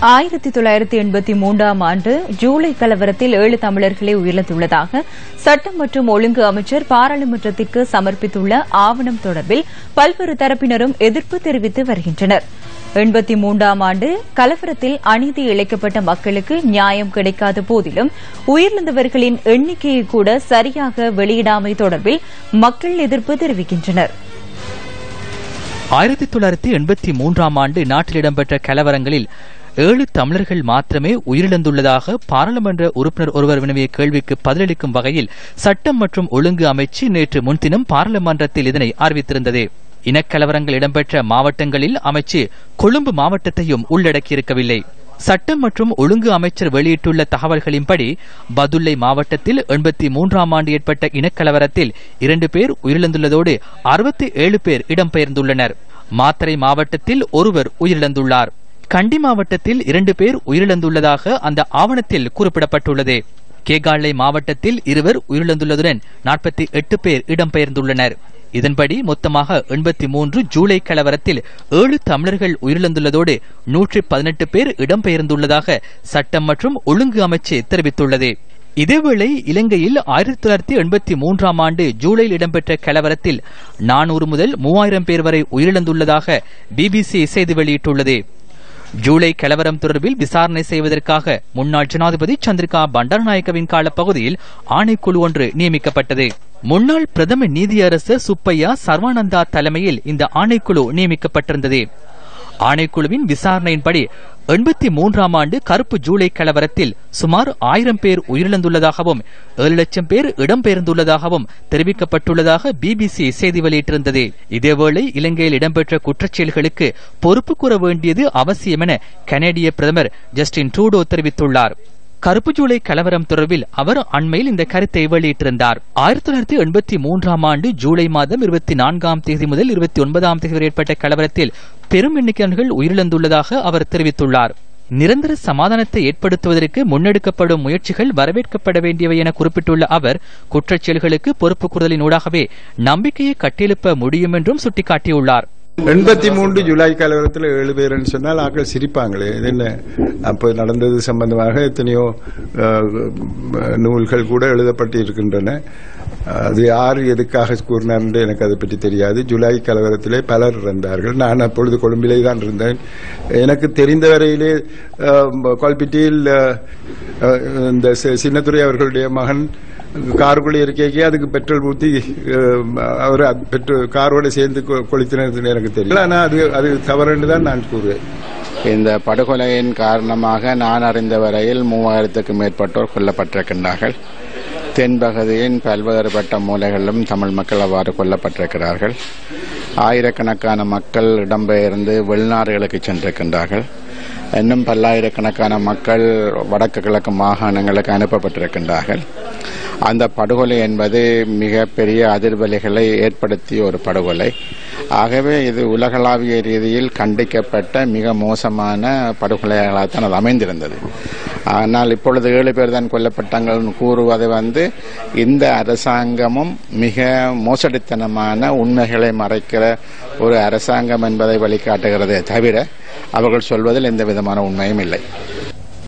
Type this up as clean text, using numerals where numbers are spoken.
1983ஆம் ஆண்டு ஜூலை கலவரத்தில் 7 தமிழர்களே உயிரிழந்துள்ளதாக சட்டம் மற்றும் ஒழுங்கு அமைச்சர் பாராளுமன்றத்திற்கு சமர்ப்பித்துள்ள ஆவணம் தொடர்பில் பல்வேறு தரப்பினரும் எதிர்ப்பு தெரிவித்து வருகின்றனர். 83ஆம் ஆண்டு கலவரத்தில் அநீதி இழைக்கப்பட்ட மக்களுக்கு நியாயம் கிடைக்காத போதிலும் உயிரிழந்தவர்களின் எண்ணிக்கையை கூட சரியாக வெளியிடாமை தொடர்பில் மக்கள் எதிர்ப்பு தெரிவிக்கின்றனர். 1983ஆம் ஆண்டு நாட்டில் இடம்பெற்ற கலவரங்களில் 7 தமிழர்கள் மாத்திரமே உயிரிழந்துள்ளதாக பாராளுமன்ற உறுப்பினர் ஒருவர் வினவிய கேள்விக்கு பதிலளிக்கும் வகையில் சட்டம் மற்றும் ஒழுங்கு அமைச்சு நேற்று முன்தினம் பாராளுமன்றத்தில் இதனை அறிவித்திருந்தது. இனக்கலவரங்கள் இடம்பெற்ற மாவட்டங்களில் அமைச்சு கொழும்பு மாவட்டத்தையும் உள்ளடக்கியிருக்கவில்லை. சட்டம் மற்றும் ஒழுங்கு அமைச்சர் வெளியிட்டுள்ள தகவல்களின்படி பதுளை மாவட்டத்தில் 83ஆம் ஆண்டு ஏற்பட்ட இனக்கலவரத்தில் 2 பேர் உயிரிழந்துள்ளதோடு 67 பேர் இடம்பெயர்ந்துள்ளனர். மாத்தறை மாவட்டத்தில் ஒருவர் உயிரிழந்துள்ளார். கண்டி மாவட்டத்தில் 2 பேர் உயிரிழந்துள்ளதாக அந்த ஆவணத்தில் குறிப்பிடப்பட்டுள்ளது. கேகாலை மாவட்டத்தில் 2 உயிரிழந்துள்ளதுடன் 48 பேர் இடம்பெயர்ந்துள்ளனர். இதன்படி மொத்தமாக 83 ஜூலை கலவரத்தில் 7 தமிழர்கள் உயிரிழந்துள்ளதோடு 118 பேர் இடம்பெயர்ந்துள்ளதாக சட்டம் மற்றும் ஒழுங்கு அமைச்சு தெரிவித்துள்ளது. இதேவேளை இலங்கையில் 1983ஆம் ஆண்டு ஜூலையில் இடம்பெற்ற கலவரத்தில் 400 முதல் 3000 பேர் வரை உயிரிழந்துள்ளதாக பிபிசி செய்தி வெளியிட்டுள்ளது. ஜூலை கலவரம் தொடர்பில் விசாரணை செய்வதற்காக முன்னாள் ஜனாதிபதி சந்திரிகா பண்டாரநாயக்கவின் காலப்பகுதியில் ஆணைக்குழு ஒன்று நியமிக்கப்பட்டது. முன்னாள் பிரதம நீதியரசர் சுப்பையா சர்வானந்தா தலைமையில் இந்த ஆணைக்குழு நியமிக்கப்பட்டிருந்தது. ஆணைக்குழுவின் விசாரணையின்படி 83ஆம் ஆண்டு கருப்பு ஜூலை கலவரத்தில் சுமார் 1000 பேர் உயிரிழந்துள்ளதாகவும் 7 லட்சம் பேர் இடம்பெயர்ந்துள்ளதாகவும் தெரிவிக்கப்பட்டுள்ளதாக பிபிசி செய்தி வெளியிட்டிருந்தது. இதேவேளை இலங்கையில் இடம்பெற்ற குற்றச்செயல்களுக்கு பொறுப்பு கூற வேண்டியது அவசியம் என கனேடிய பிரதமர் ஜஸ்டின் ட்ரூடோ தெரிவித்துள்ளார். கருப்பு ஜூலை கலவரம் தொடர்பில் அவர் அண்மையில் இந்த கருத்தை வெளியிட்டிருந்தார். 1983ஆம் ஆண்டு ஜூலை மாதம் 24ஆம் தேதி முதல் 29ஆம் தேதி வரை ஏற்பட்ட கலவரத்தில் பெரும் எண்ணிக்கையாளர்கள் உயிரிழந்துள்ளதாக அவர் தெரிவித்துள்ளார். நிரந்தர சமாதானத்தை ஏற்படுத்துவதற்கு முன்னெடுக்கப்படும் முயற்சிகள் வரவேற்கப்பட வேண்டியவை என குறிப்பிட்டுள்ள அவர் குற்றச்செயல்களுக்கு பொறுப்பு கூறுதலின் ஊடாகவே நம்பிக்கையை கட்டியெழுப்ப முடியும் என்றும் சுட்டிக்காட்டியுள்ளார். 83 ஜூலை கலவரத்தில் 7 பேர் சொன்னால் ஆக்கள் சிரிப்பாங்களே. இது என்ன அப்போ நடந்தது சம்பந்தமாக எத்தனையோ நூல்கள் கூட எழுதப்பட்டு இருக்கின்றன. அது யார் எதுக்காக கூறினார் என்று எனக்கு அதை பற்றி தெரியாது. ஜூலை கலவரத்திலே பலர் இறந்தார்கள். நான் அப்பொழுது கொழும்பிலே தான் இருந்தேன். எனக்கு தெரிந்த வரையிலே கோல்பிட்டியில் இந்த சின்னத்துரை அவர்களுடைய மகன் காருக்குள்ளே இருக்கைக்கே அதுக்கு பெட்ரோல் ஊற்றி அவர் காரோட சேர்ந்து கொளுத்தினது எனக்கு தெரியல. ஆனால் அது தவறு என்று தான் நான் கூறுவேன். இந்த படுகொலையின் காரணமாக நான் அறிந்த வரையில் 3000க்கும் மேற்பட்டோர் கொல்லப்பட்டிருக்கின்றார்கள். தென்பகுதியின் பல்வேறுபட்ட மூலைகளிலும் தமிழ் மக்கள் அவ்வாறு கொல்லப்பட்டிருக்கிறார்கள். ஆயிரக்கணக்கான மக்கள் இடம்பெயர்ந்து வெளிநாடுகளுக்கு சென்றிருக்கின்றார்கள். இன்னும் பல்லாயிரக்கணக்கான மக்கள் வடக்கு கிழக்கு மாகாணங்களுக்கு அனுப்பப்பட்டிருக்கின்றார்கள். அந்த படுகொலை என்பது மிக பெரிய அதிர்வலைகளை ஏற்படுத்திய ஒரு படுகொலை. ஆகவே இது உலகளாவிய ரீதியில் கண்டிக்கப்பட்ட மிக மோசமான படுகொலைகளாகத்தான் அது அமைந்திருந்தது. ஆனால் இப்பொழுது 7 பேர் தான் கொல்லப்பட்டாங்கள் கூறுவது இந்த அரசாங்கமும் மிக மோசடித்தனமான உண்மைகளை மறைக்கிற ஒரு அரசாங்கம் என்பதை வழிகாட்டுகிறதே தவிர அவர்கள் சொல்வதில் எந்த விதமான உண்மையும் இல்லை.